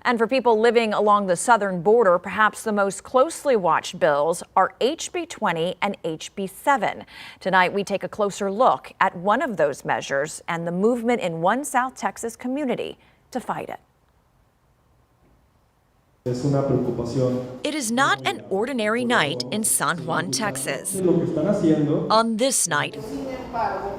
And for people living along the southern border, perhaps the most closely watched bills are HB 20 and HB 7. Tonight, we take a closer look at one of those measures and the movement in one South Texas community to fight it. It is not an ordinary night in San Juan, Texas. On this night,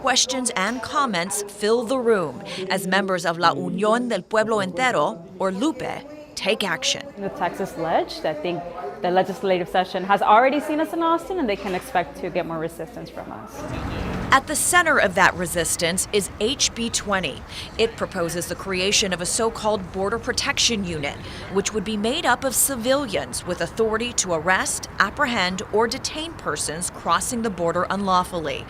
questions and comments fill the room as members of La Unión del Pueblo Entero, or LUPE, take action. The Texas Ledge, I think the legislative session has already seen us in Austin, and they can expect to get more resistance from us. At the center of that resistance is HB 20. It proposes the creation of a so-called border protection unit, which would be made up of civilians with authority to arrest, apprehend, or detain persons crossing the border unlawfully.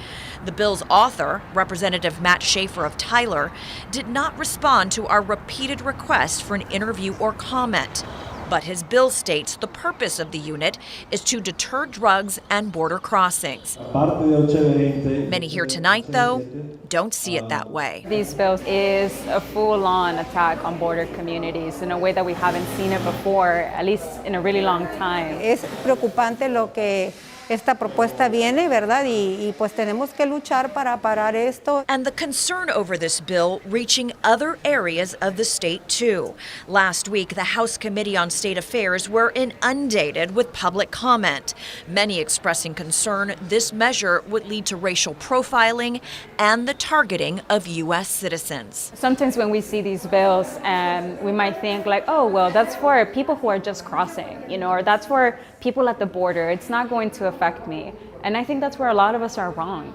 The bill's author, Representative Matt Schaefer of Tyler, did not respond to our repeated requests for an interview or comment. But his bill states the purpose of the unit is to deter drugs and border crossings. Many here tonight, though, don't see it that way. These bills is a full-on attack on border communities in a way that we haven't seen it before, at least in a really long time. Es preocupante lo que esta propuesta viene, ¿verdad? Y pues tenemos que luchar para parar esto. And the concern over this bill reaching other areas of the state, too. Last week, the House Committee on State Affairs were inundated with public comment, many expressing concern this measure would lead to racial profiling and the targeting of U.S. citizens. Sometimes when we see these bills, we might think like, oh, well, that's for people who are just crossing, or that's for people at the border. It's not going to affect me. And I think that's where a lot of us are wrong.